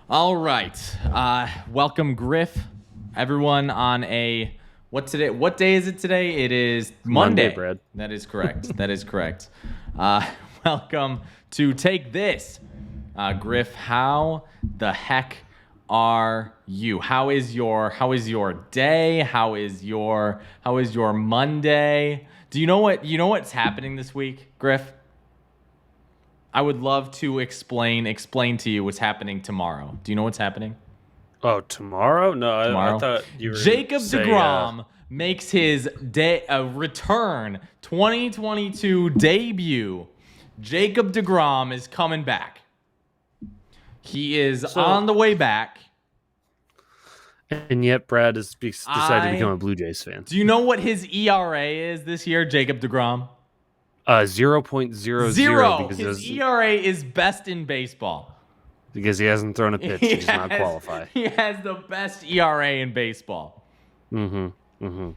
All right. Welcome, Griff. Everyone on what today? What day is it today? It is Monday. Brad. That is correct. That is correct. Welcome to Take This. Griff, how the heck are you? How is your day? How is your Monday? Do you know what's happening this week, Griff? I would love to explain to you what's happening tomorrow. Do you know what's happening? Oh, tomorrow? No, Tomorrow? I thought you were Jacob say, deGrom makes his return 2022 debut. Jacob deGrom is coming back. He is on the way back. And yet Brad has decided to become a Blue Jays fan. Do you know what his ERA is this year, Jacob deGrom? 0.00. Because his ERA is best in baseball. Because he hasn't thrown a pitch. He does not qualify. He has the best ERA in baseball. Mm-hmm. Mm-hmm.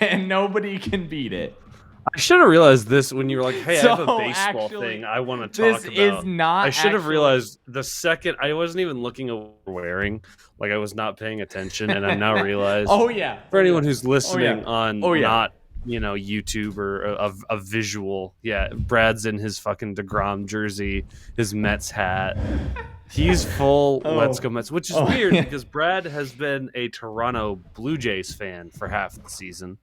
And nobody can beat it. I should have realized this when you were like, hey, I have a baseball thing I want to talk about. This is not I should have realized the second I wasn't even looking at what we're wearing. Like I was not paying attention, and I now realize. Oh, yeah. For anyone who's listening on not YouTube or a visual. Yeah, Brad's in his fucking deGrom jersey, his Mets hat. He's full Let's Go Mets, which is weird because Brad has been a Toronto Blue Jays fan for half the season.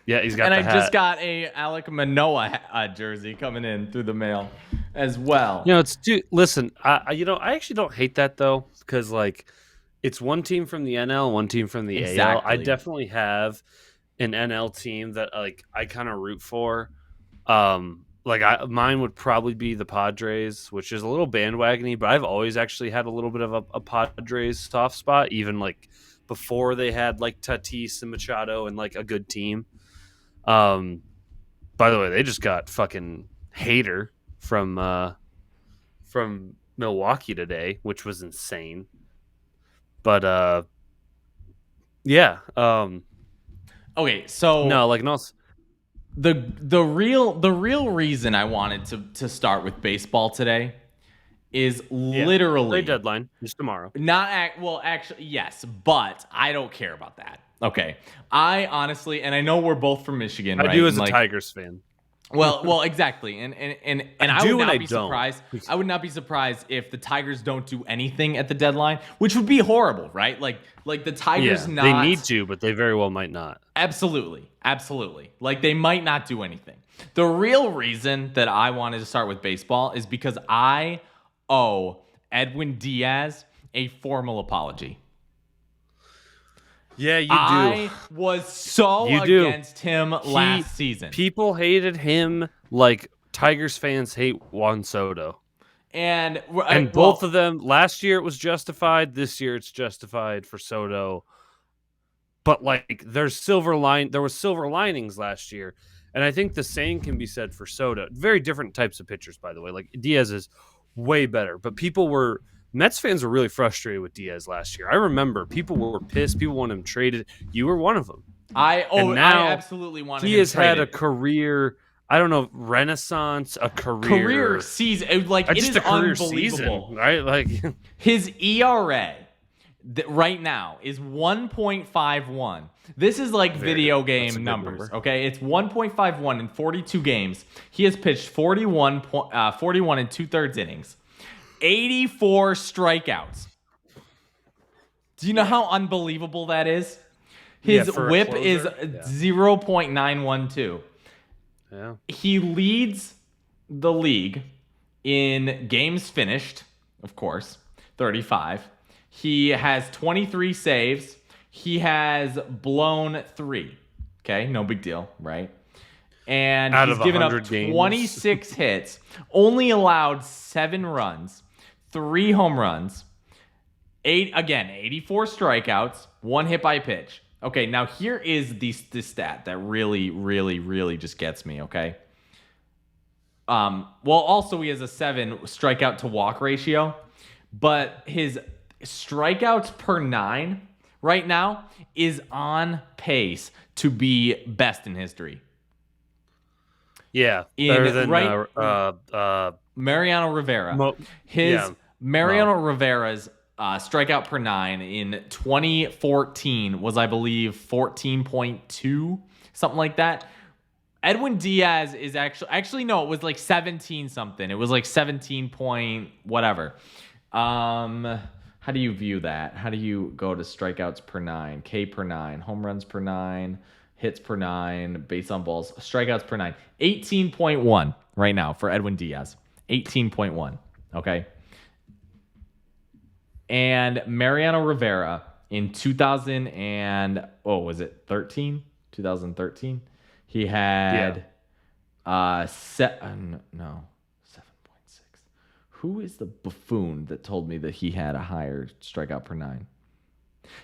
Yeah, he's got the hat. And I just got a Alek Manoah jersey coming in through the mail as well. Listen, I actually don't hate that though because like it's one team from the NL, one team from the AL. I definitely have an NL team that like I kind of root for. Mine would probably be the Padres, which is a little bandwagony, but I've always actually had a little bit of a Padres soft spot, even like before they had like Tatis and Machado and like a good team. By the way, they just got fucking Hader from Milwaukee today, which was insane. But yeah. Okay, so the real reason I wanted to start with baseball today is literally play deadline is tomorrow. Actually, yes, but I don't care about that. Okay, I honestly, and I know we're both from Michigan. I right? do as a Tigers fan. Well, exactly, and I would not be surprised. I would not be surprised if the Tigers don't do anything at the deadline, which would be horrible, right? Like the Tigers they need to, but they very well might not. Absolutely. Like they might not do anything. The real reason that I wanted to start with baseball is because I owe Edwin Díaz a formal apology. Yeah, you do. I was so against him last season. People hated him like Tigers fans hate Juan Soto. And both of them, last year it was justified. This year it's justified for Soto. But like there was silver linings last year. And I think the same can be said for Soto. Very different types of pitchers, by the way. Like Diaz is way better. But Mets fans were really frustrated with Diaz last year. I remember people were pissed. People wanted him traded. You were one of them. I absolutely wanted him traded. He has had a career, I don't know, renaissance, a career season. Like it is unbelievable, season, right? Like his ERA right now is 1.51. This is like video game numbers, okay? It's 1.51 in 42 games. He has pitched 41 and 2/3 innings. 84 strikeouts. Do you know how unbelievable that is? His whip is 0.912. Yeah. He leads the league in games finished, of course, 35. He has 23 saves. He has blown 3. Okay, no big deal, right? And he's given up 26 hits, only allowed 7 runs. 3 home runs, 84 strikeouts, 1 hit by pitch. Okay, now here is the stat that really, really, really just gets me, okay? Also he has a 7 strikeout to walk ratio, but his strikeouts per 9 right now is on pace to be best in history. Yeah, better than Mariano Rivera. Mariano Rivera's strikeout per 9 in 2014 was, I believe, 14.2, something like that. Edwin Díaz is actually no, it was like 17 something. It was like 17 point whatever. How do you view that? How do you go to strikeouts per 9, K per 9, home runs per 9, hits per 9, base on balls, strikeouts per 9? 18.1 right now for Edwin Díaz. 18.1. Okay. And Mariano Rivera in 2013? He had 7.6. Who is the buffoon that told me that he had a higher strikeout per 9?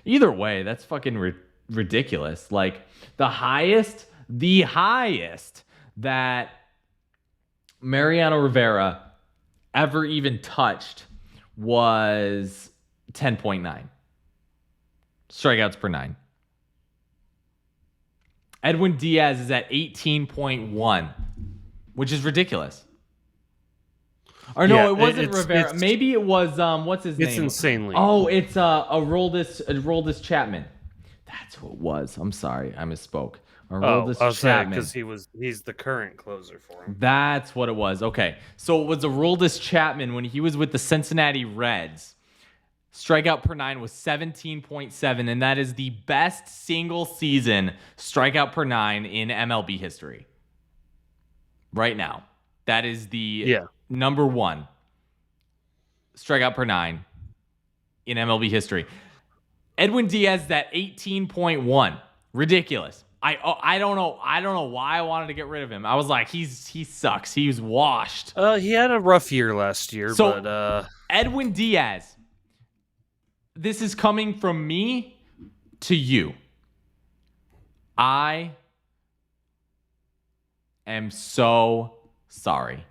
Either way, that's fucking ridiculous. Like the highest that Mariano Rivera ever even touched was 10.9 strikeouts per 9. Edwin Díaz is at 18.1, which is ridiculous. Or no, it wasn't Rivera. Maybe it was what's his name? It's insanely. Oh, it's Aroldis Chapman. That's who it was. I'm sorry, I misspoke. Aroldis Chapman, because he's the current closer for him. That's what it was. Okay, so it was Aroldis Chapman when he was with the Cincinnati Reds. Strikeout per 9 was 17.7, and that is the best single season strikeout per 9 in MLB history. Right now, that is the number one strikeout per 9 in MLB history. Edwin Díaz is at 18.1. Ridiculous. I don't know why I wanted to get rid of him. I was like, he sucks. He's washed. He had a rough year last year, so, but Edwin Díaz. This is coming from me to you. I am so sorry,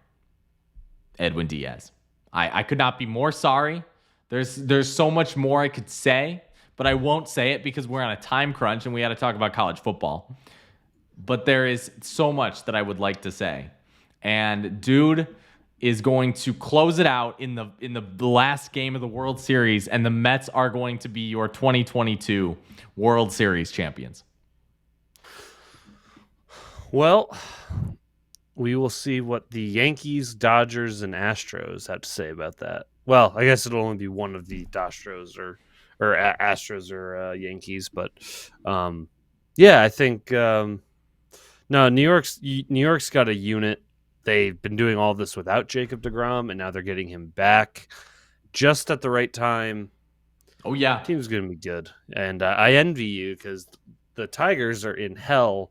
Edwin Díaz. I could not be more sorry. There's so much more I could say, but I won't say it because we're on a time crunch and we got to talk about college football. But there is so much that I would like to say. And dude is going to close it out in the last game of the World Series, and the Mets are going to be your 2022 World Series champions. Well, we will see what the Yankees, Dodgers, and Astros have to say about that. Well, I guess it'll only be one of the Astros or Yankees, but I think no. New York's got a unit. They've been doing all this without Jacob deGrom, and now they're getting him back just at the right time. Oh yeah, the team's gonna be good, and I envy you because the Tigers are in hell.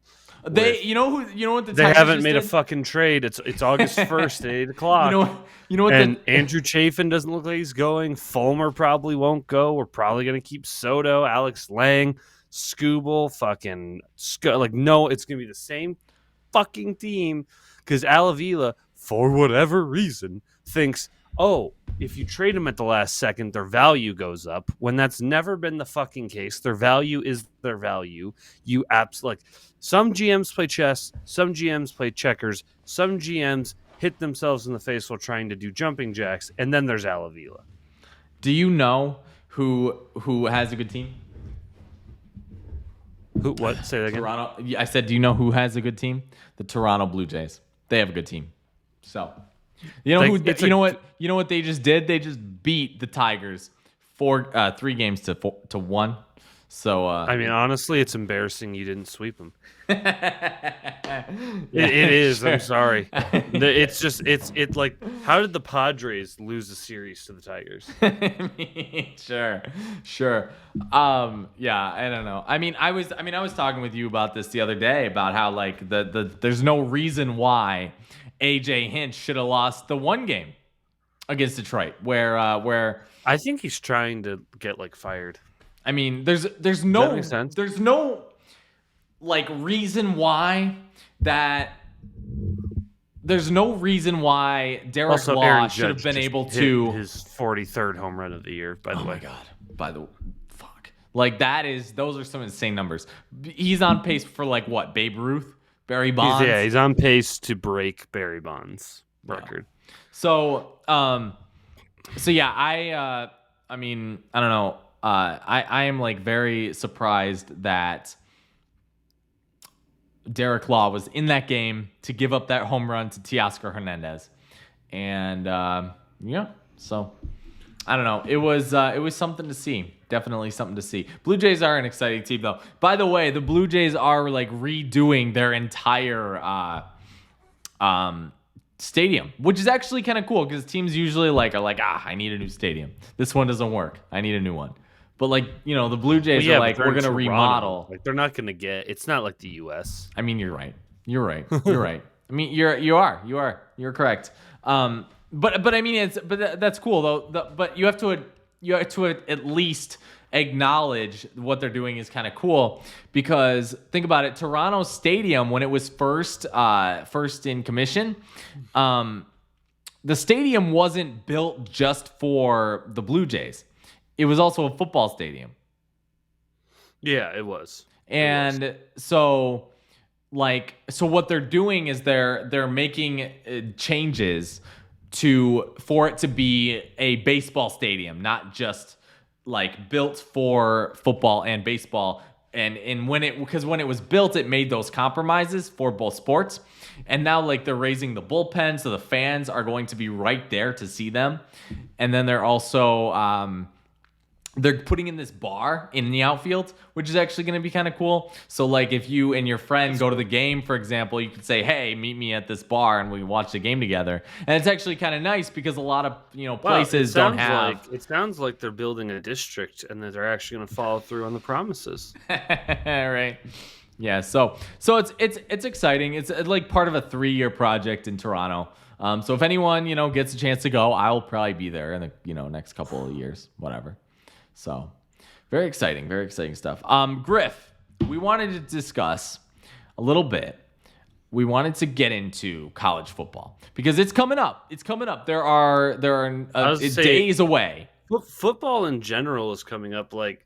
You know what they haven't made a fucking trade. It's August 1st at 8 o'clock. You know what? And Andrew Chafin doesn't look like he's going. Fulmer probably won't go. We're probably gonna keep Soto, Alex Lang, Skubal, no, it's gonna be the same fucking team. Because Alavila, for whatever reason, thinks, if you trade them at the last second, their value goes up. When that's never been the fucking case. Their value is their value. Some GMs play chess, some GMs play checkers, some GMs hit themselves in the face while trying to do jumping jacks, and then there's Alavila. Do you know who has a good team? Who? What? Say that again. Toronto. I said, do you know who has a good team? The Toronto Blue Jays. They have a good team. So, you know what they just did? They just beat the Tigers 3 games to 1. So I mean, honestly, it's embarrassing you didn't sweep them. It is. Sure. I'm sorry. It's like, how did the Padres lose a series to the Tigers? Sure. I don't know. I was talking with you about this the other day about how like there's no reason why AJ Hinch should have lost the one game against Detroit where I think he's trying to get fired. I mean, there's no reason why there's no reason why Derek Law should have been able to his 43rd home run of the year. By the way, oh my god! Those are some insane numbers. He's on pace for Babe Ruth, Barry Bonds. He's on pace to break Barry Bonds' record. So So yeah, I mean, I don't know. I am like very surprised that Derek Law was in that game to give up that home run to Teoscar Hernandez, and yeah, so I don't know. It was something to see. Definitely something to see. Blue Jays are an exciting team, though. By the way, the Blue Jays are like redoing their entire stadium, which is actually kind of cool because teams usually are like, I need a new stadium. This one doesn't work. I need a new one. But like, the Blue Jays are like, we're gonna remodel. Like they're not gonna get. It's not like the U.S. I mean, you're right. You're right. I mean, you're correct. But I mean, that's cool though. But you have to at least acknowledge what they're doing is kind of cool, because think about it. Toronto Stadium, when it was first in commission, the stadium wasn't built just for the Blue Jays. It was also a football stadium. Yeah, it was. And so what they're doing is they're making changes for it to be a baseball stadium, not just like built for football and baseball. And when it was built, it made those compromises for both sports. And now like they're raising the bullpen, so the fans are going to be right there to see them. And then they're also they're putting in this bar in the outfield, which is actually going to be kind of cool. So, like, if you and your friend go to the game, for example, you could say, hey, meet me at this bar, and we can watch the game together. And it's actually kind of nice because a lot of, places don't have... It sounds like they're building a district and that they're actually going to follow through on the promises. Right. Yeah, so it's exciting. It's like part of a 3-year project in Toronto. So if anyone, gets a chance to go, I'll probably be there in the, next couple of years, whatever. So, very exciting stuff. Griff, we wanted to discuss a little bit. We wanted to get into college football because it's coming up. There are days away. Football in general is coming up. Like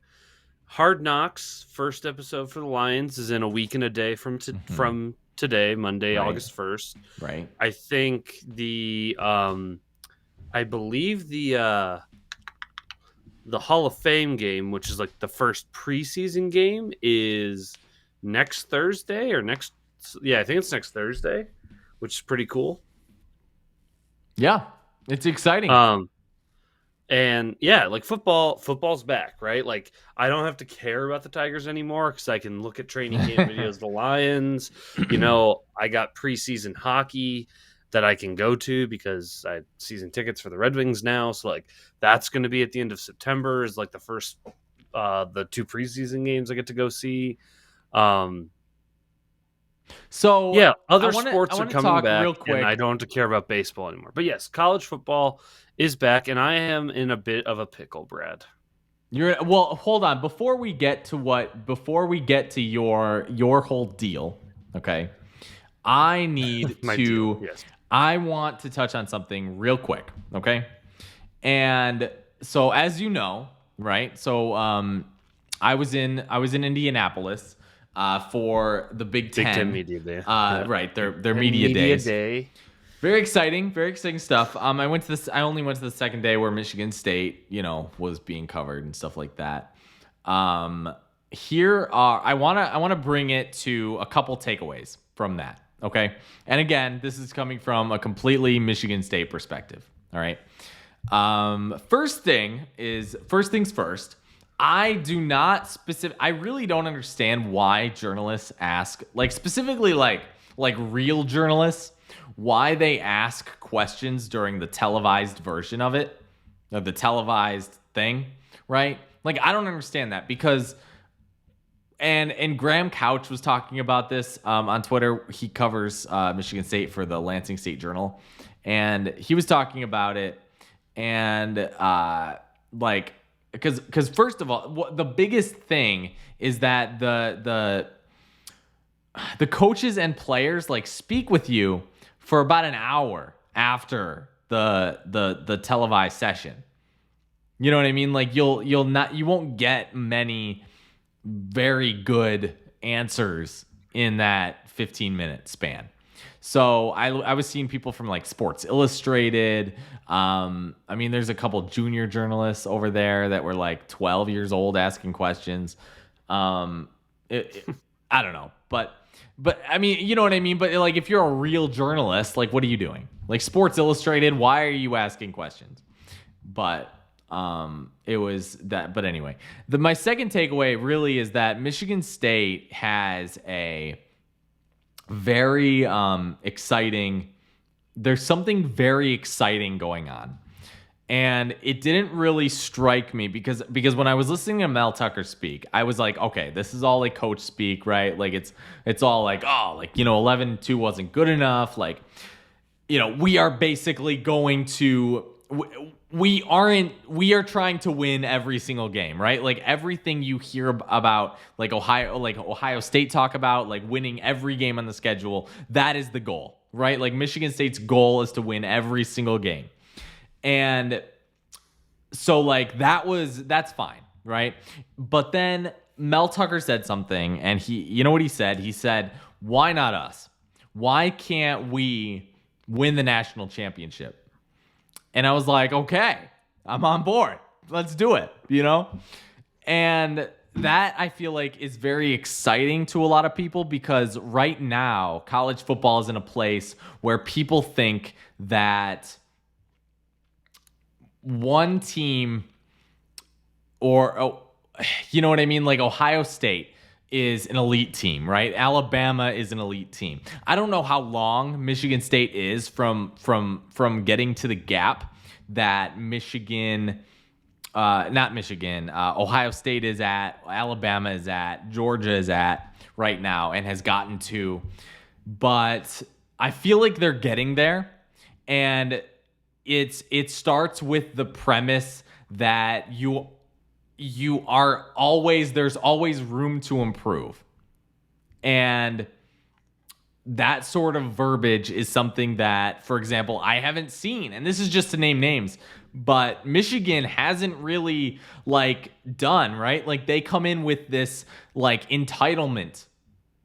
Hard Knocks, first episode for the Lions is in a week and a day from today, Monday, right. August 1st. Right. I think I believe the Hall of Fame game, which is like the first preseason game, is next Thursday I think it's next Thursday, which is pretty cool. Yeah, it's exciting. And yeah, like football's back, right? Like I don't have to care about the Tigers anymore because I can look at training game videos of the Lions. I got preseason hockey that I can go to because I have season tickets for the Red Wings now. So like that's going to be at the end of September is like the first, the 2 preseason games I get to go see. So yeah, other sports are coming back real quick. And I don't have to care about baseball anymore. But yes, college football is back and I am in a bit of a pickle, Brad. Well, hold on. Before we get to your whole deal, okay? I need to... Yes. I want to touch on something real quick, okay? And so, as you know, right? So, I was in Indianapolis for the Big Ten Media Day. Right, their media day. Very exciting stuff. I only went to the second day where Michigan State, was being covered and stuff like that. Here are I want to bring it to a couple takeaways from that. Okay. And again, this is coming from a completely Michigan State perspective. All right. First things first. I really don't understand why journalists ask, like specifically like real journalists, why they ask questions during the televised version of it, of the televised thing, right? Like, I don't understand that because... And Graham Couch was talking about this on Twitter. He covers Michigan State for the Lansing State Journal. And he was talking about it. And because first of all, the biggest thing is that the coaches and players speak with you for about an hour after the televised session. You know what I mean? Like you won't get many very good answers in that 15-minute span. So I was seeing people from like Sports Illustrated. I mean, there's a couple junior journalists over there that were like 12 years old asking questions. I don't know, but I mean, you know what I mean? But like, if you're a real journalist, like, what are you doing? Like Sports Illustrated, why are you asking questions? But it was that. But anyway, my second takeaway really is that Michigan State has a very exciting. There's something very exciting going on. And it didn't really strike me because when I was listening to Mel Tucker speak, I was like, okay, this is all like coach speak, right? Like it's all like, oh, like, 11-2 wasn't good enough. Like, we are basically going to we are trying to win every single game, right? Like everything you hear about like Ohio State talk about like winning every game on the schedule, that is the goal, right? Like Michigan State's goal is to win every single game. And so like that's fine, right? But then Mel Tucker said something, and you know what he said? He said, "Why not us? Why can't we win the national championship?" And I was like, "Okay, I'm on board. Let's do it," And that I feel like is very exciting to a lot of people because right now college football is in a place where people think that one team you know what I mean? Like Ohio State is an elite team, right? Alabama is an elite team. I don't know how long Michigan State is from getting to the gap that Ohio State is at, Alabama is at, Georgia is at right now and has gotten to. But I feel like they're getting there. And it starts with the premise that there's always room to improve. And that sort of verbiage is something that, for example, I haven't seen, and this is just to name names, but Michigan hasn't really like done, right? Like they come in with this like entitlement,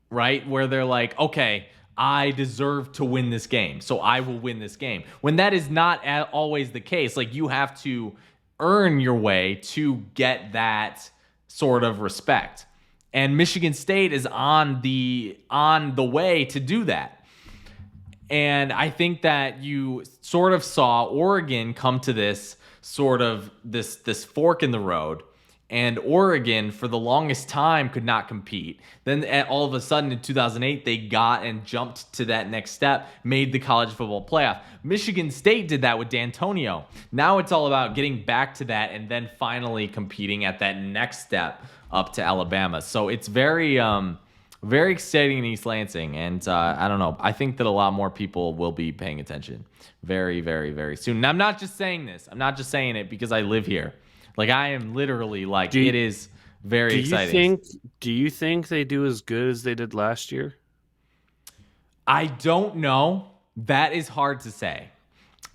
right? Where they're like, okay, I deserve to win this game, so I will win this game. When that is not always the case. Like you have to earn your way to get that sort of respect. And Michigan State is on the way to do that. And I think that you sort of saw Oregon come to this sort of this fork in the road. And Oregon, for the longest time, could not compete. Then all of a sudden in 2008, they got and jumped to that next step, made the college football playoff. Michigan State did that with D'Antonio. Now it's all about getting back to that and then finally competing at that next step up to Alabama. So it's very, very exciting in East Lansing. And I don't know. I think that a lot more people will be paying attention very, very, very soon. And I'm not just saying this. I'm not just saying it because I live here. Like I am literally like it is very exciting. Do you think they do as good as they did last year? I don't know. That is hard to say.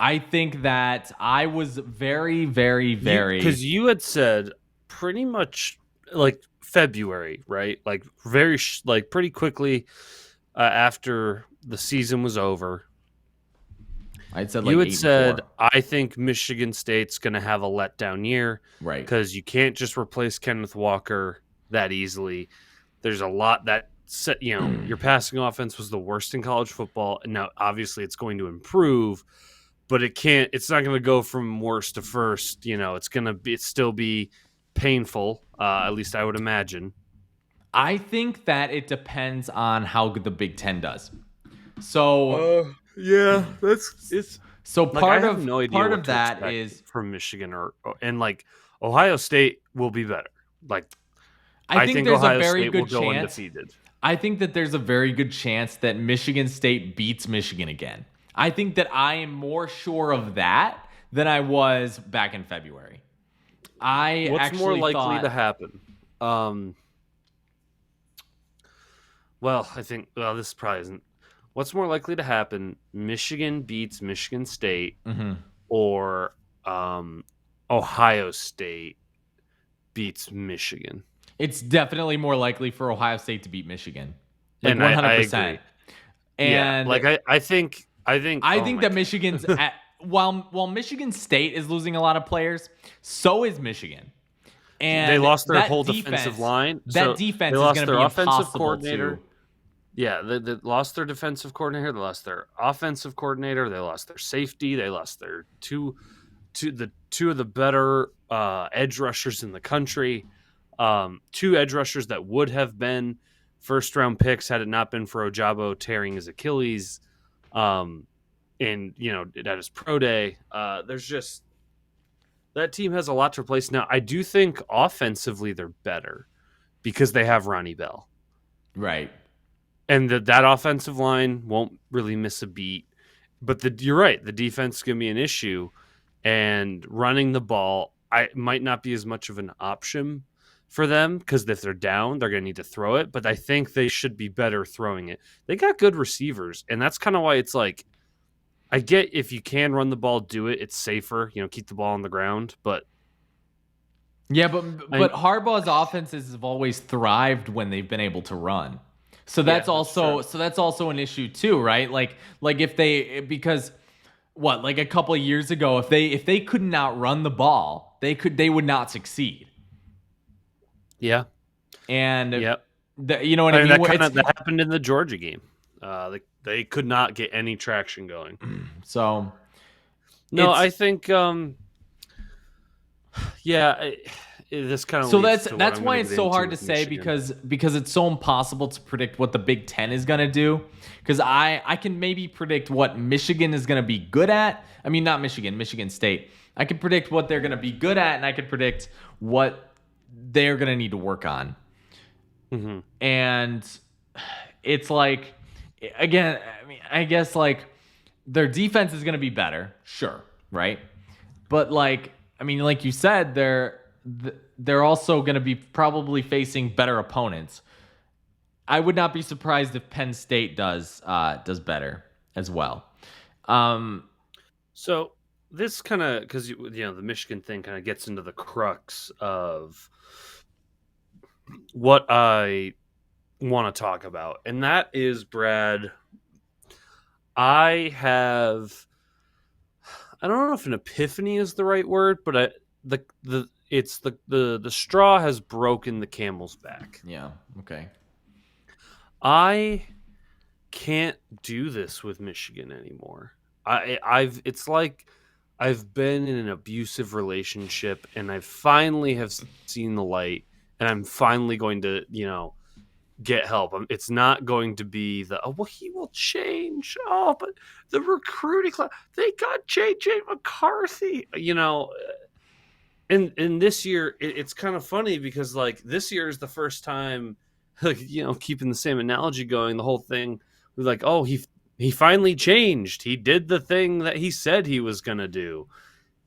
I think that I was very, very, very because you had said pretty much like February, right? Like very like pretty quickly after the season was over. I'd said like you had said, I think Michigan State's going to have a letdown year. Right. Because you can't just replace Kenneth Walker that easily. There's a lot that, your passing offense was the worst in college football. And now, obviously, it's going to improve, but it's not going to go from worst to first. It's going to still be painful, at least I would imagine. I think that it depends on how good the Big Ten does. So... yeah, it's so part of that is from Michigan and like Ohio State will be better. Like I think there's Ohio a very State good chance. Undefeated. I think that there's a very good chance that Michigan State beats Michigan again. I think that I am more sure of that than I was back in February. What's more likely to happen? Well, I think this probably isn't. What's more likely to happen? Michigan beats Michigan State, or Ohio State beats Michigan? It's definitely more likely for Ohio State to beat Michigan. Like and 100%. And I think that Michigan's at, while Michigan State is losing a lot of players, so is Michigan. And they lost their whole defensive line. That defense is going to be offensive impossible coordinator. to. Yeah, they lost their defensive coordinator. They lost their offensive coordinator. They lost their safety. They lost their two of the better edge rushers in the country. 2 edge rushers that would have been first-round picks had it not been for Ojabo tearing his Achilles. And, at his pro day. There's just... That team has a lot to replace. Now, I do think offensively they're better because they have Ronnie Bell. Right. And that offensive line won't really miss a beat. But you're right. The defense is going to be an issue. And running the ball might not be as much of an option for them because if they're down, they're going to need to throw it. But I think they should be better throwing it. They got good receivers. And that's kind of why it's like, I get if you can run the ball, do it. It's safer, keep the ball on the ground. But yeah, but Harbaugh's offenses have always thrived when they've been able to run. So that's also an issue too, right? Like if they because like a couple of years ago, if they could not run the ball, they would not succeed. Yeah, and yep. You know what I mean? That happened in the Georgia game. They could not get any traction going. So, no, I think, this kind of. So that's why it's so hard to say because it's so impossible to predict what the Big Ten is going to do. Because I can maybe predict what Michigan is going to be good at. I mean, not Michigan, Michigan State. I can predict what they're going to be good at, and I can predict what they're going to need to work on. Mm-hmm. And it's like. Again, I mean, I guess like their defense is going to be better, sure, right? But like you said, they're also going to be probably facing better opponents. I would not be surprised if Penn State does better as well. So this kind of because the Michigan thing kind of gets into the crux of what I want to talk about, and that is, Brad, I don't know if an epiphany is the right word, but the straw has broken the camel's back. Yeah, okay. I can't do this with Michigan anymore. It's like I've been in an abusive relationship and I finally have seen the light, and I'm finally going to, get help. It's not going to be he will change. Oh, but the recruiting class, they got JJ McCarthy, and this year it's kind of funny because like this year is the first time, keeping the same analogy going, the whole thing was like, oh, he finally changed. He did the thing that he said he was going to do.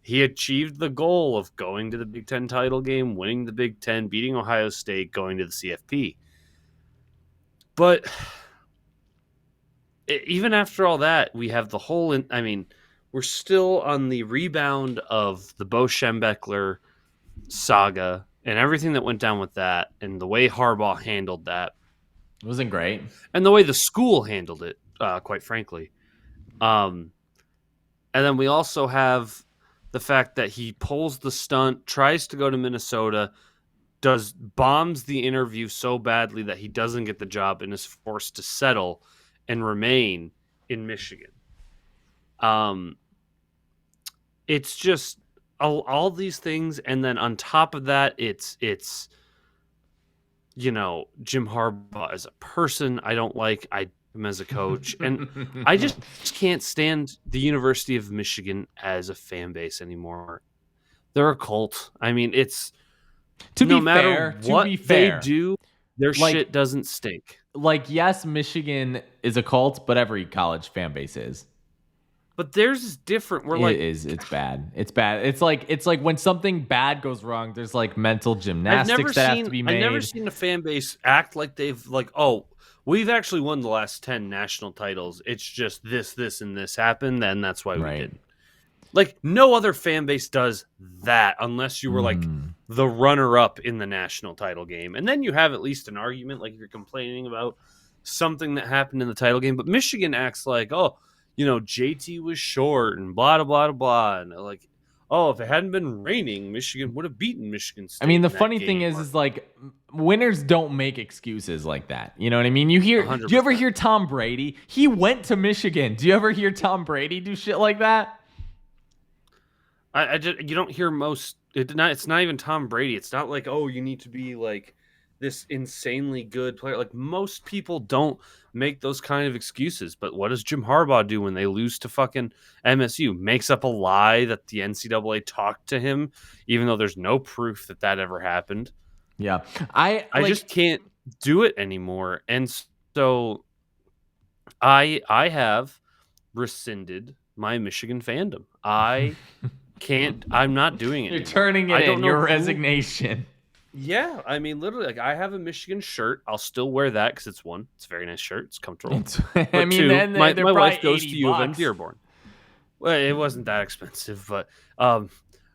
He achieved the goal of going to the Big Ten title game, winning the Big Ten, beating Ohio State, going to the CFP. But even after all that, we have the whole. We're still on the rebound of the Bo Schembechler saga and everything that went down with that, and the way Harbaugh handled that. It wasn't great, and the way the school handled it, quite frankly. And then we also have the fact that he pulls the stunt, tries to go to Minnesota, bombs the interview so badly that he doesn't get the job and is forced to settle and remain in Michigan. It's just all these things, and then on top of that, it's Jim Harbaugh as a person I don't like. I him as a coach, and I just can't stand the University of Michigan as a fan base anymore. They're a cult. I mean, it's no matter what they do, their shit doesn't stink. Like, yes, Michigan is a cult, but every college fan base is. But theirs is different. It's bad. It's bad. It's like when something bad goes wrong, there's like mental gymnastics that have to be made. I've never seen a fan base act like they've we've actually won the last 10 national titles. It's just this, and this happened, and that's why we did. Like, no other fan base does that unless you were like the runner-up in the national title game. And then you have at least an argument, like if you're complaining about something that happened in the title game. But Michigan acts like, oh, JT was short and blah, blah, blah, blah. And like, oh, if it hadn't been raining, Michigan would have beaten Michigan State. I mean, the funny thing is like winners don't make excuses like that. You know what I mean? Do you ever hear Tom Brady? He went to Michigan. Do you ever hear Tom Brady do shit like that? You don't hear most. It's not even Tom Brady. It's not like, oh, you need to be like this insanely good player. Like most people don't make those kind of excuses. But what does Jim Harbaugh do when they lose to fucking MSU? Makes up a lie that the NCAA talked to him, even though there's no proof that ever happened. Yeah, I just can't do it anymore. And so I have rescinded my Michigan fandom. I'm not doing it. You're turning it in your resignation. Yeah, I mean, literally, like I have a Michigan shirt. I'll still wear that because it's a very nice shirt. It's comfortable. I mean, two, my wife goes to U of M $80. Dearborn. Well, it wasn't that expensive, but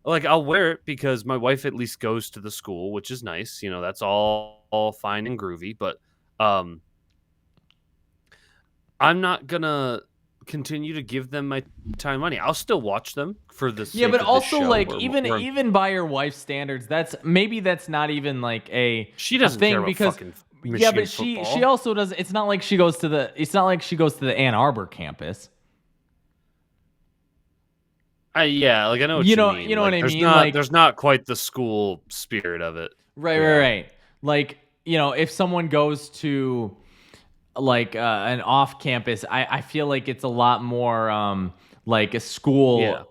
like I'll wear it because my wife at least goes to the school, which is nice. That's all fine and groovy. But I'm not gonna continue to give them my time money. I'll still watch them for the sake but of also the show like even by your wife's standards, that's not even like she doesn't thing care about because fucking Michigan but football. she also doesn't. It's not like she goes to the Ann Arbor campus. Yeah, like I know what you mean. You know what I mean? Like, there's not quite the school spirit of it. Right. Like, if someone goes to like an off campus, I feel like it's a lot more like a school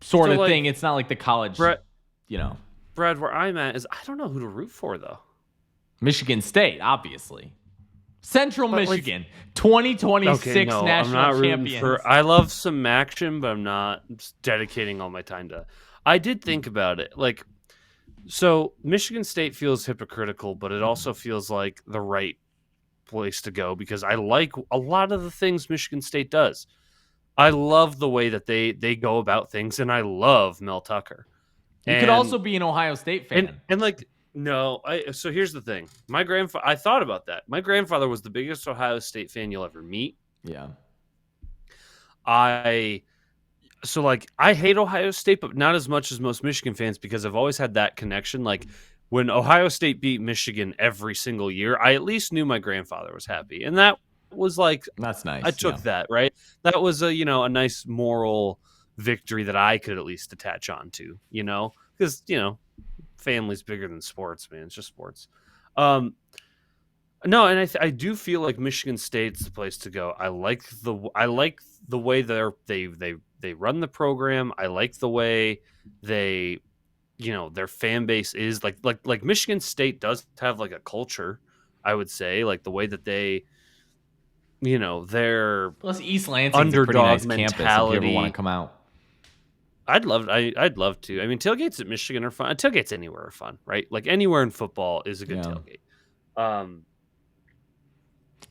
sort of thing. It's not like the college, Brad, where I'm at is I don't know who to root for though. Michigan State, obviously. Central Michigan, 2026 national champions. I love some action, but I'm not dedicating all my time to. I did think about it. Like, so Michigan State feels hypocritical, but it also feels like the right place to go because I like a lot of the things Michigan State does. I love the way that they go about things, and I love Mel Tucker. You could also be an Ohio State fan. And like, no, so here's the thing. I thought about that. My grandfather was the biggest Ohio State fan you'll ever meet. Yeah. I hate Ohio State, but not as much as most Michigan fans because I've always had that connection. Like when Ohio State beat Michigan every single year, I at least knew my grandfather was happy. And that was like, that's nice. I took that, right? That was a nice moral victory that I could at least attach on to, because, family's bigger than sports, man. It's just sports. No, and I do feel like Michigan State's the place to go. I like the way they run the program. I like the way they, their fan base is like Michigan State does have like a culture. I would say like the way that they, their plus East Lansing's a pretty nice campus if you ever want to come out. I'd love to. I mean, tailgates at Michigan are fun. Tailgates anywhere are fun, right? Like anywhere in football is a good tailgate.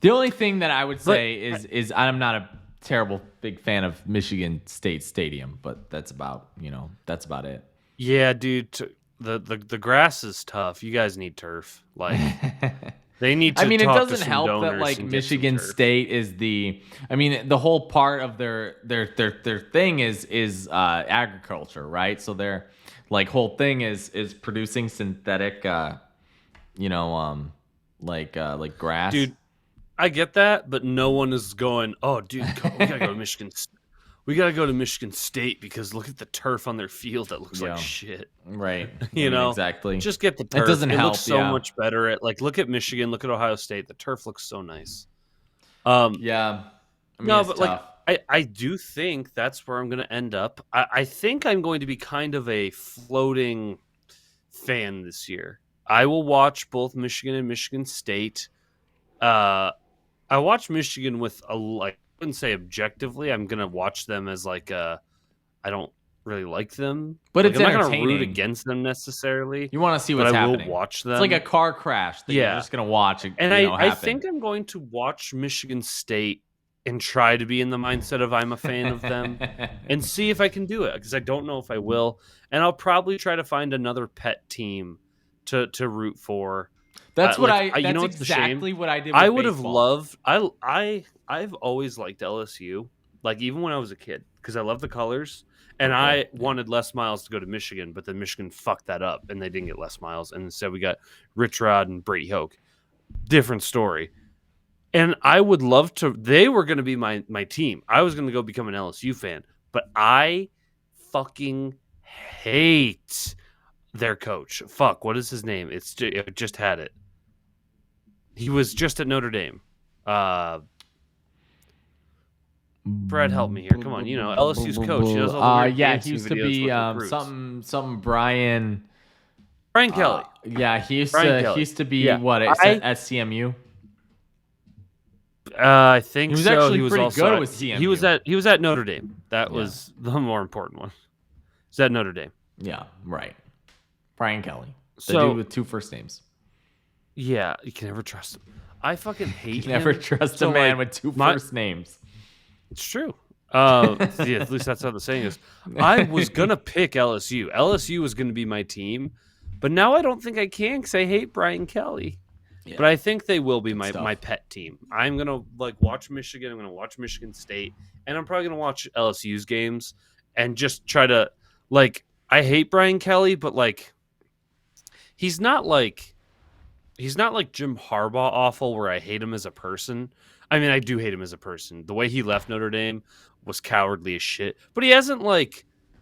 The only thing that I would say is I'm not a terrible big fan of Michigan State Stadium, but that's about it. Yeah, dude, the grass is tough. You guys need turf. Like they need to. I mean, it talk doesn't to help that like Michigan State is the whole part of their thing is agriculture, right? So their like whole thing is producing synthetic like grass. Dude, I get that, but no one is going, "Oh, dude, we got to go to Michigan. We got to go to Michigan State because look at the turf on their field that looks like shit." Right. Exactly. Just get the turf. It doesn't help. Looks so much better at look at Michigan, look at Ohio State. The turf looks so nice. Yeah. But tough. I do think that's where I'm going to end up. I think I'm going to be kind of a floating fan this year. I will watch both Michigan and Michigan State. I watch Michigan with I wouldn't say objectively. I'm gonna watch them as I don't really like them, but it's I'm not entertaining. Gonna root against them necessarily. You want to see what's happening. I will watch them. It's like a car crash that you're just gonna watch. And I think I'm going to watch Michigan State and try to be in the mindset of I'm a fan of them and see if I can do it because I don't know if I will. And I'll probably try to find another pet team to root for. That's what like, that's you know what's exactly what I did with I would have baseball. loved. I've always liked LSU, like even when I was a kid, because I love the colors, and I wanted Les Miles to go to Michigan, but then Michigan fucked that up, and they didn't get Les Miles, and instead we got Rich Rod and Brady Hoke. Different story. And I would love to. They were going to be my team. I was going to go become an LSU fan, but I fucking hate their coach. Fuck, what is his name? I just had it. He was just at Notre Dame. Brad, help me here. Come on, LSU's coach. He does all the weird dancing he used to videos be with recruits. something Brian Kelly. He used to be what at CMU. I think he was so. Actually he was pretty also good with CMU. He was at Notre Dame. That was the more important one. He's at Notre Dame. Yeah, right. Brian Kelly, the dude with 2 first names. Yeah, you can never trust him. I fucking hate him. You never trust a man with 2 first names. It's true. At least that's how the saying is. I was gonna pick LSU. LSU was gonna be my team, but now I don't think I can because I hate Brian Kelly. Yeah. But I think they will be my pet team. I'm gonna watch Michigan. I'm gonna watch Michigan State, and I'm probably gonna watch LSU's games and just try to I hate Brian Kelly, but he's not like Jim Harbaugh awful where I hate him as a person. I mean, I do hate him as a person. The way he left Notre Dame was cowardly as shit, but he hasn't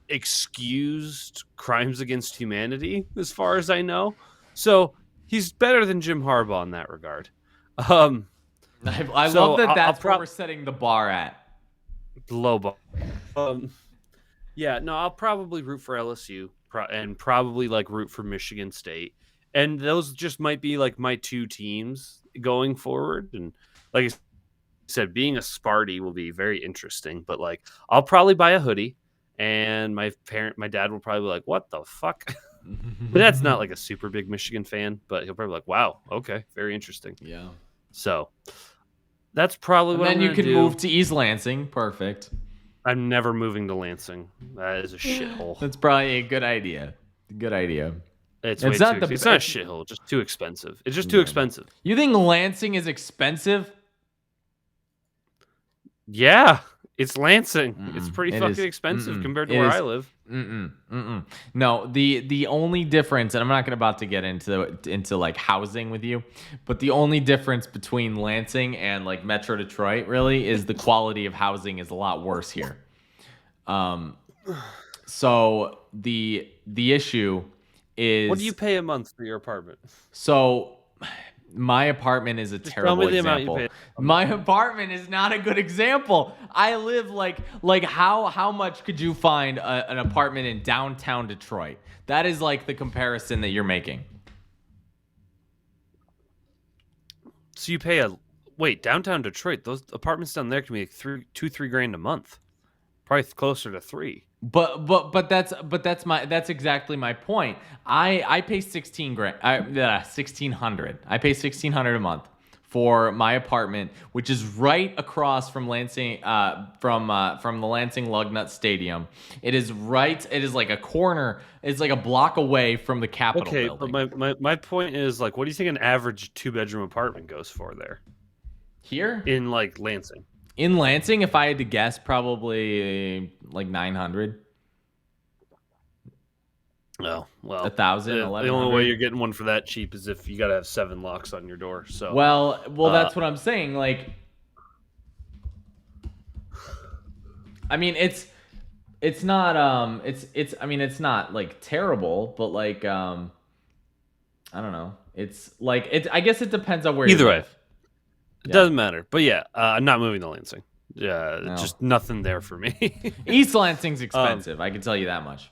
excused crimes against humanity as far as I know. So he's better than Jim Harbaugh in that regard. I love that that's where we're setting the bar at. Low bar. Yeah, no, I'll probably root for LSU and probably root for Michigan State. And those just might be my 2 teams going forward. And like I said, being a Sparty will be very interesting. But I'll probably buy a hoodie, and my dad will probably be like, "What the fuck?" But that's not a super big Michigan fan. But he'll probably be like, "Wow, okay, very interesting." Yeah. So that's probably what. And then you can move to East Lansing. Perfect. I'm never moving to Lansing. That is a shithole. That's probably a good idea. Good idea. It's not a shithole. Just too expensive. It's just too expensive. You think Lansing is expensive? Yeah, it's Lansing. It's pretty fucking expensive compared to where I live. No, the only difference, and I'm not about to get into housing with you, but the only difference between Lansing and Metro Detroit really is the quality of housing is a lot worse here. So the issue is, what do you pay a month for your apartment? So my apartment is a terrible example. My apartment is not a good example. I live how much could you find an apartment in downtown Detroit? That is the comparison that you're making. So you pay downtown Detroit, those apartments down there can be $2-3 grand a month. Probably closer to $3. But that's exactly my point. I pay $1,600. I pay $1,600 a month for my apartment, which is right across from Lansing, from the Lansing Lugnut Stadium. It is a corner. It's a block away from the Capitol building. But my point is what do you think an average 2-bedroom apartment goes for there? Here in Lansing. In Lansing, if I had to guess, probably $900. Oh, well, 1,000, the only way you're getting one for that cheap is if you got to have 7 locks on your door. So well, that's what I'm saying. I mean, it's not it's not terrible, but I don't know. It's I guess it depends on where either you way. live. It doesn't matter. But yeah, I'm not moving to Lansing. Yeah, no. Just nothing there for me. East Lansing's expensive. I can tell you that much.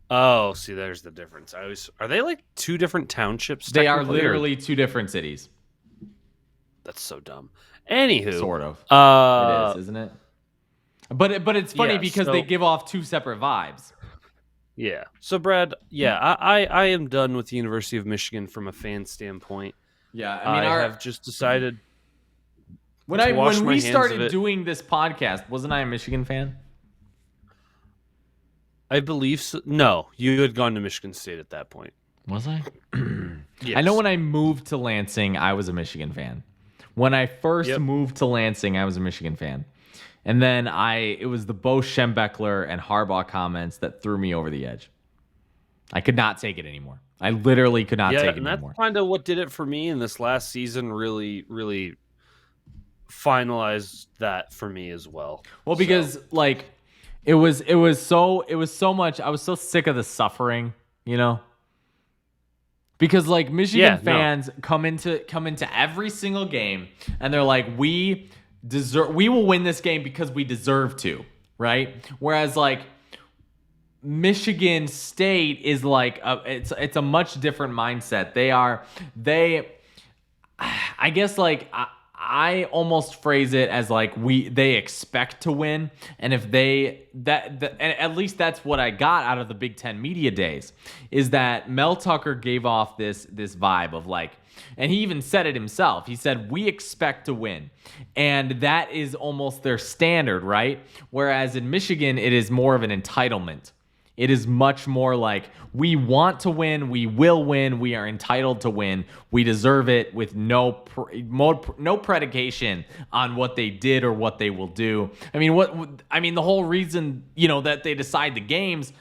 Oh, see, there's the difference. Are they 2 different townships? They are literally 2 different cities. That's so dumb. Anywho, sort of. It is, isn't it? But it's funny because they give off 2 separate vibes. Yeah. So Brad, I am done with the University of Michigan from a fan standpoint. Yeah, I have just decided. When we started doing this podcast, wasn't I a Michigan fan? I believe so. No, you had gone to Michigan State at that point. Was I? Yes. I know when I moved to Lansing, I was a Michigan fan. When I first moved to Lansing, I was a Michigan fan. And then it was the Bo Schembechler and Harbaugh comments that threw me over the edge. I could not take it anymore. I literally could not take it anymore. Yeah, and that's kind of what did it for me in this last season. Really, really finalized that for me as well. Well, because like it was so much. I was so sick of the suffering, you know. Because like Michigan fans come into every single game and they're like, we will win this game because we deserve to, right? Whereas like Michigan State is like it's a much different mindset. I guess like I almost phrase it as like they expect to win, and if and at least that's what I got out of the Big Ten media days, is that Mel Tucker gave off this vibe of like, and he even said it himself. He said, we expect to win. And that is almost their standard, right? Whereas in Michigan, it is more of an entitlement. It is much more like, we want to win, we will win, we are entitled to win, we deserve it, with no predication on what they did or what they will do. I mean, the whole reason, that they decide the games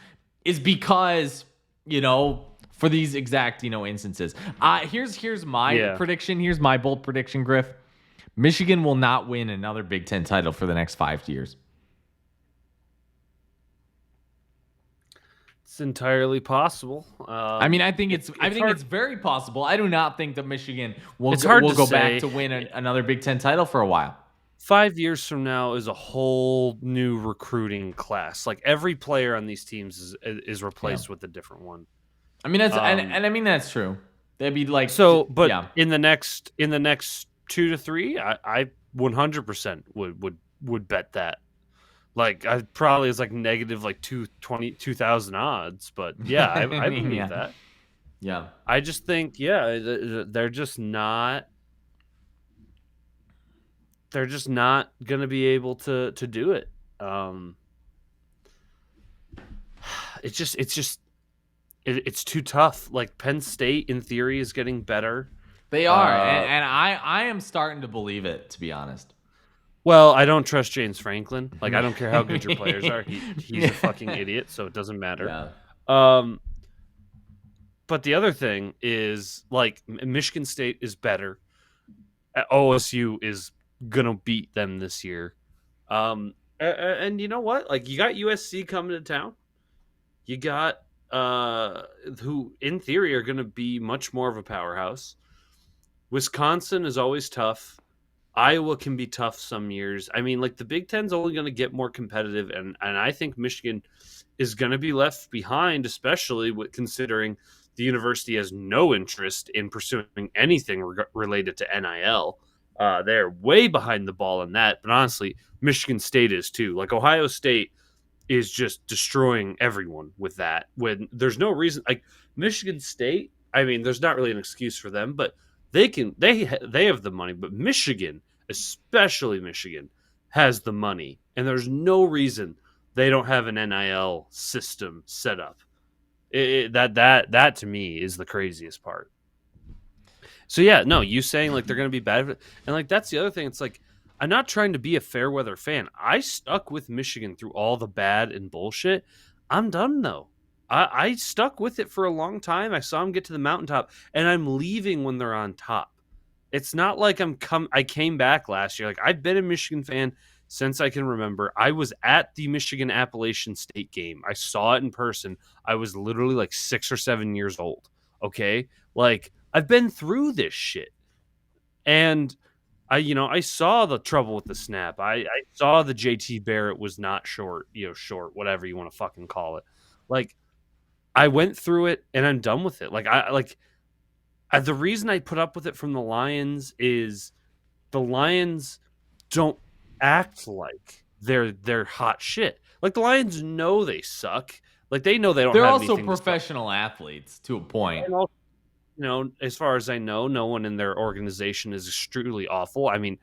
is because, for these exact, instances. Here's my prediction. Here's my bold prediction, Griff. Michigan will not win another Big Ten title for the next 5 years. It's entirely possible. I think it's very possible. I do not think that Michigan will go back to win another Big Ten title for a while. 5 years from now is a whole new recruiting class. Like every player on these teams is replaced with a different one. I mean that's true. They'd be like in the next 2 to 3, I 100% would bet that. Like I probably is like negative like 2,000 odds, but yeah, I believe that. Yeah, I just think they're just not gonna be able to do it. It's too tough. Like Penn State in theory is getting better. They are, and I am starting to believe it, to be honest. Well, I don't trust James Franklin. Like, I don't care how good your players are. He's a fucking idiot, so it doesn't matter. Yeah. But the other thing is, like, Michigan State is better. OSU is going to beat them this year. And you know what? Like, you got USC coming to town. You got who, in theory, are going to be much more of a powerhouse. Wisconsin is always tough. Iowa can be tough some years. I mean, like the Big Ten's only going to get more competitive, and I think Michigan is going to be left behind, especially considering the university has no interest in pursuing anything related to NIL. They're way behind the ball in that, but honestly, Michigan State is too. Like Ohio State is just destroying everyone with that. When there's no reason, like Michigan State, I mean, there's not really an excuse for them, but they have the money, but Michigan, especially Michigan, has the money, and there's no reason they don't have an NIL system set up. That to me is the craziest part. So yeah, no, you saying like they're going to be bad, and like that's the other thing. It's like I'm not trying to be a fair weather fan. I stuck with Michigan through all the bad and bullshit. I'm done though. I stuck with it for a long time. I saw them get to the mountaintop, and I'm leaving when they're on top. It's not like I came back last year. Like I've been a Michigan fan since I can remember. I was at the Michigan Appalachian State game. I saw it in person. I was literally like 6 or 7 years old. Okay, like I've been through this shit, and I saw the trouble with the snap. I saw the JT Barrett was not short, short, whatever you want to fucking call it. Like. I went through it and I'm done with it. The reason I put up with it from the Lions is the Lions don't act like they're hot shit. Like the Lions know they suck. Like they know they don't. They're have also professional athletes to a point. And also, as far as I know, no one in their organization is extremely awful. I mean,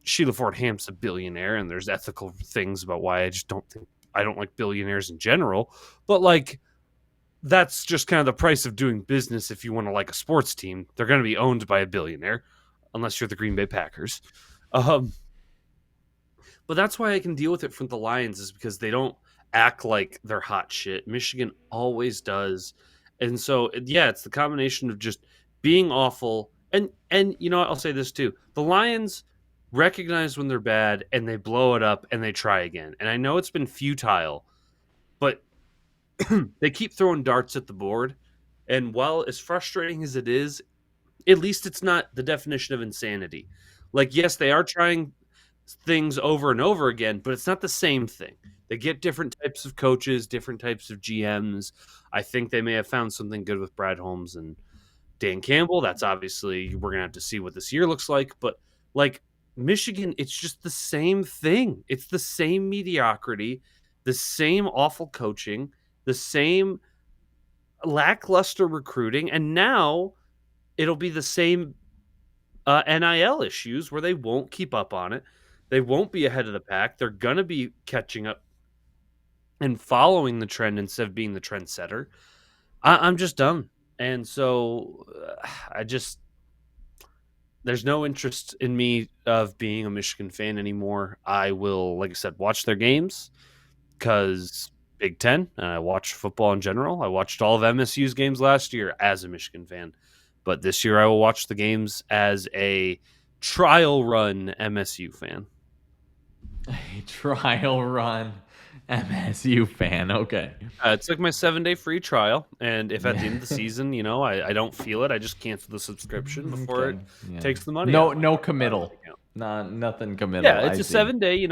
Sheila Ford Hamp's a billionaire, and there's ethical things about why I don't like billionaires in general. But like. that's just kind of the price of doing business if you want to like a sports team. They're going to be owned by a billionaire, unless you're the Green Bay Packers. But that's why I can deal with it from the Lions, is because they don't act like they're hot shit. Michigan always does. And so, yeah, it's the combination of just being awful. And you know what? I'll say this too. The Lions recognize when they're bad and they blow it up and they try again. And I know it's been futile, but they keep throwing darts at the board. And while as frustrating as it is, at least it's not the definition of insanity. Like, yes, they are trying things over and over again, but it's not the same thing. They get different types of coaches, different types of GMs. I think they may have found something good with Brad Holmes and Dan Campbell. That's obviously, we're going to have to see what this year looks like. But like Michigan, it's just the same thing. It's the same mediocrity, the same awful coaching, the same lackluster recruiting, and now it'll be the same NIL issues where they won't keep up on it. They won't be ahead of the pack. They're going to be catching up and following the trend instead of being the trendsetter. I'm just done. And so there's no interest in me of being a Michigan fan anymore. I will, like I said, watch their games because Big Ten, and I watch football in general. I watched all of MSU's games last year as a Michigan fan, but this year I will watch the games as a trial run MSU fan. A trial run MSU fan. Okay. It's like my 7-day free trial, and if at the end of the season, I don't feel it, I just cancel the subscription before it takes the money. No committal. Nothing committal. Yeah, it's a 7-day.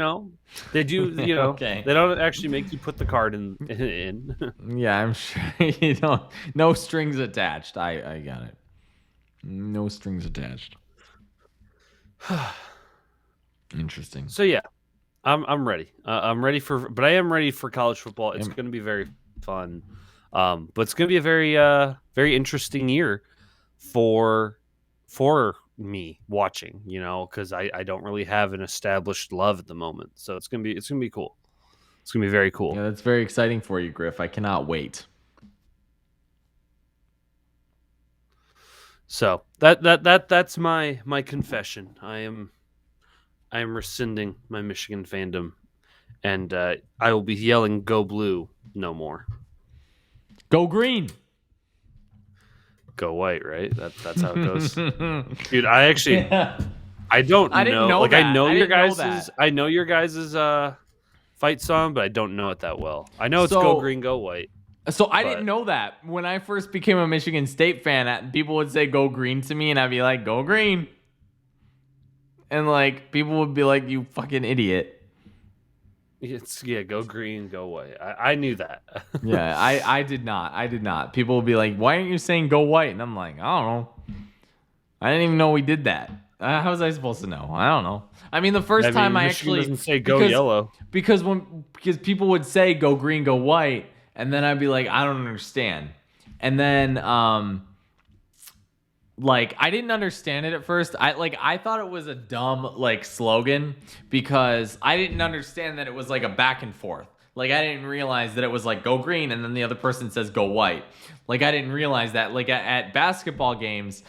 They do. Okay. They don't actually make you put the card in. Yeah, I'm sure. No strings attached. I got it. No strings attached. Interesting. So yeah, I'm ready. I'm ready but I am ready for college football. It's going to be very fun, but it's going to be a very very interesting year for me watching. Because I don't really have an established love at the moment, so it's gonna be cool. It's gonna be very cool. Yeah, that's very exciting for you, Griff. I cannot wait. So that's my confession. I am rescinding my Michigan fandom, and I will be yelling "Go Blue" no more. Go Green. Go White, right? That's how it goes. Dude, I actually I don't know. I didn't know that. I know your guys' fight song, but I don't know it that well. I know it's Go Green, Go White. So I didn't know that. When I first became a Michigan State fan, people would say "Go Green" to me, and I'd be like, "Go Green," and like people would be like, "You fucking idiot." Go Green, Go White. I knew that. Yeah, I did not. People would be like, "Why aren't you saying Go White?" And I'm like, "I don't know. I didn't even know we did that. How was I supposed to know? I don't know." I mean, the first time I Michigan actually doesn't say Go Yellow because people would say Go Green, Go White, and then I'd be like, I don't understand. And then like I didn't understand it at first. I thought it was a dumb slogan because I didn't understand that it was like a back and forth. Like I didn't realize that it was like Go Green and then the other person says Go White. Like I didn't realize that. Like at basketball games,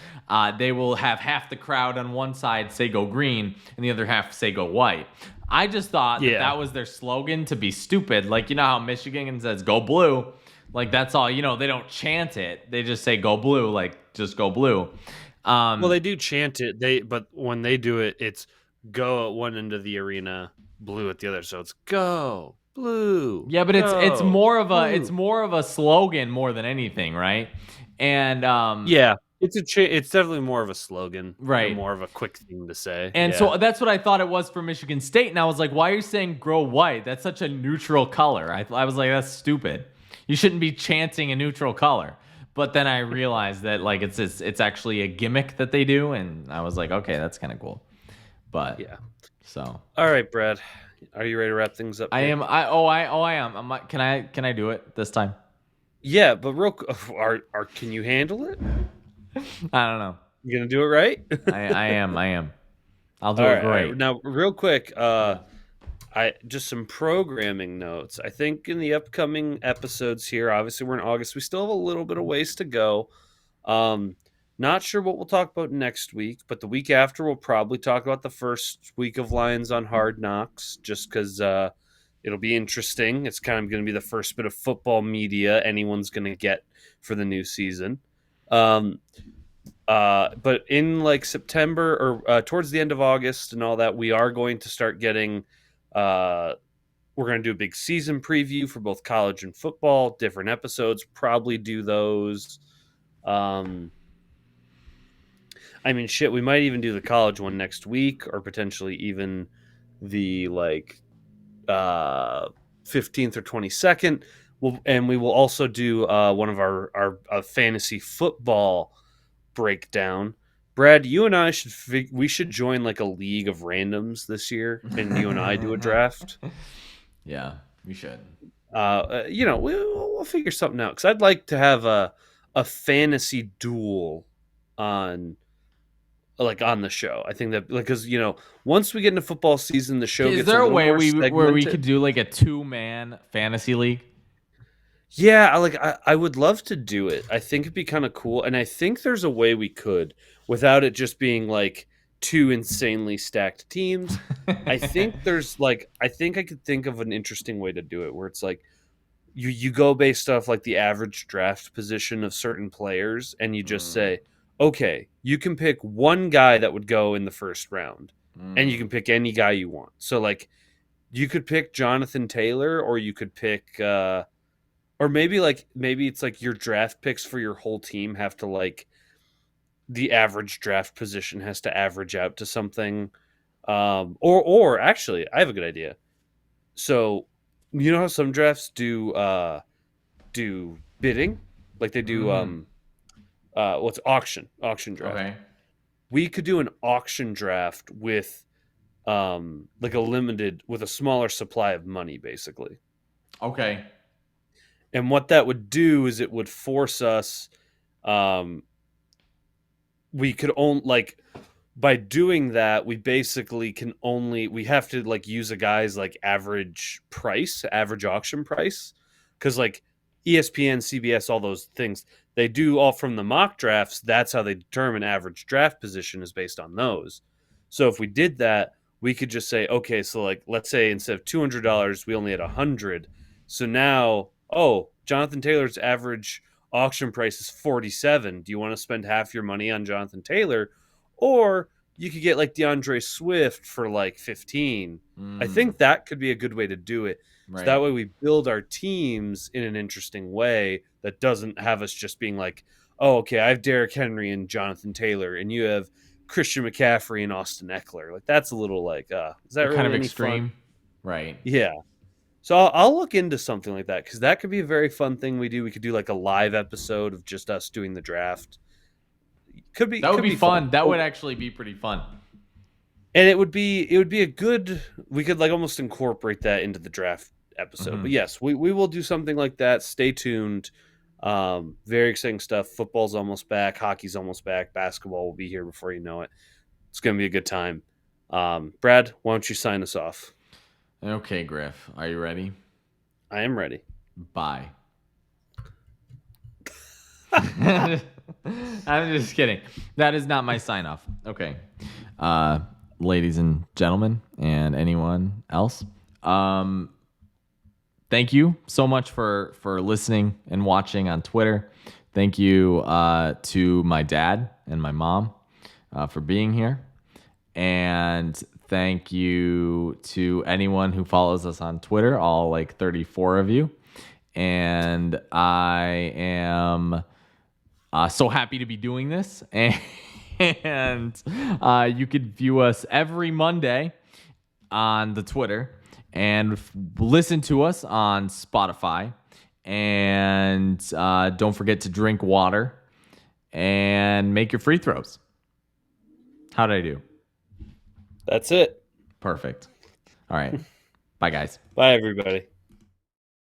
they will have half the crowd on one side say Go Green and the other half say Go White. I just thought that was their slogan to be stupid. Like how Michigan says Go Blue. Like that's all. They don't chant it. They just say Go Blue. Like just Go Blue. Well, they do chant it. But when they do it, it's Go at one end of the arena, Blue at the other. So it's Go Blue. Yeah, but it's more of a slogan more than anything, right? And yeah, it's definitely more of a slogan, right? More of a quick thing to say. And so that's what I thought it was for Michigan State, and I was like, why are you saying Grow White? That's such a neutral color. I was like, that's stupid. You shouldn't be chanting a neutral color. But then I realized that it's actually a gimmick that they do, and I was like, okay, that's kind of cool. But yeah, so all right, Brad. Are you ready to wrap things up? I am. I am. Can I do it this time? Yeah, but can you handle it? I don't know. You gonna do it right? I am. I'll do it great. Now, real quick, Just some programming notes. I think in the upcoming episodes here, obviously we're in August, we still have a little bit of ways to go. Not sure what we'll talk about next week, but the week after we'll probably talk about the first week of Lions on Hard Knocks, just because it'll be interesting. It's kind of going to be the first bit of football media anyone's going to get for the new season. But in like September or towards the end of August and all that, we are going to start getting. We're going to do a big season preview for both college and football. Different episodes, probably do those. I mean, shit, we might even do the college one next week, or potentially even the 15th or 22nd. And we will also do one of our fantasy football breakdown. Brad, you and I should join like a league of randoms this year, and you and I do a draft. Yeah, we should. We'll figure something out, because I'd like to have a fantasy duel on the show. I think that because once we get into football season, the show gets a little more segmented. Where we could do like a 2-man fantasy league? Yeah, I would love to do it. I think it'd be kind of cool, and I think there's a way we could without it just being like two insanely stacked teams. I think I could think of an interesting way to do it where it's like you go based off like the average draft position of certain players, and you just say, okay, you can pick one guy that would go in the first round, and you can pick any guy you want. So like you could pick Jonathan Taylor, or you could pick or maybe it's like your draft picks for your whole team have to like the average draft position has to average out to something. Or actually, I have a good idea. So you know how some drafts do bidding, like they do what's auction draft. Okay. We could do an auction draft with like a limited with a smaller supply of money, basically. Okay. And what that would do is it would force us, we could only like by doing that, we basically we have to like use a guy's like average auction price. Cause like ESPN, CBS, all those things, they do all from the mock drafts. That's how they determine average draft position is based on those. So if we did that, we could just say, okay, so like, let's say instead of $200, we only had $100. So now, Jonathan Taylor's average auction price is $47. Do you want to spend half your money on Jonathan Taylor? Or you could get like DeAndre Swift for like $15. I think that could be a good way to do it. Right. So that way we build our teams in an interesting way that doesn't have us just being like, oh, okay, I have Derrick Henry and Jonathan Taylor, and you have Christian McCaffrey and Austin Eckler. Like that's a little like, is that really kind of any extreme? Fun? Right. Yeah. So I'll look into something like that, because that could be a very fun thing we do. We could do like a live episode of just us doing the draft. That would be fun. That would actually be pretty fun. And it would be a good. We could like almost incorporate that into the draft episode. Mm-hmm. But yes, we will do something like that. Stay tuned. Very exciting stuff. Football's almost back. Hockey's almost back. Basketball will be here before you know it. It's going to be a good time. Brad, why don't you sign us off? Okay, Griff. Are you ready? I am ready. Bye. I'm just kidding. That is not my sign off. Okay. Ladies and gentlemen, and anyone else, thank you so much for listening and watching on Twitter. Thank you to my dad and my mom for being here. And thank you to anyone who follows us on Twitter, all like 34 of you. And I am so happy to be doing this. And you could view us every Monday on the Twitter and listen to us on Spotify. And don't forget to drink water and make your free throws. How did I do? That's it. Perfect. All right. Bye, guys. Bye, everybody.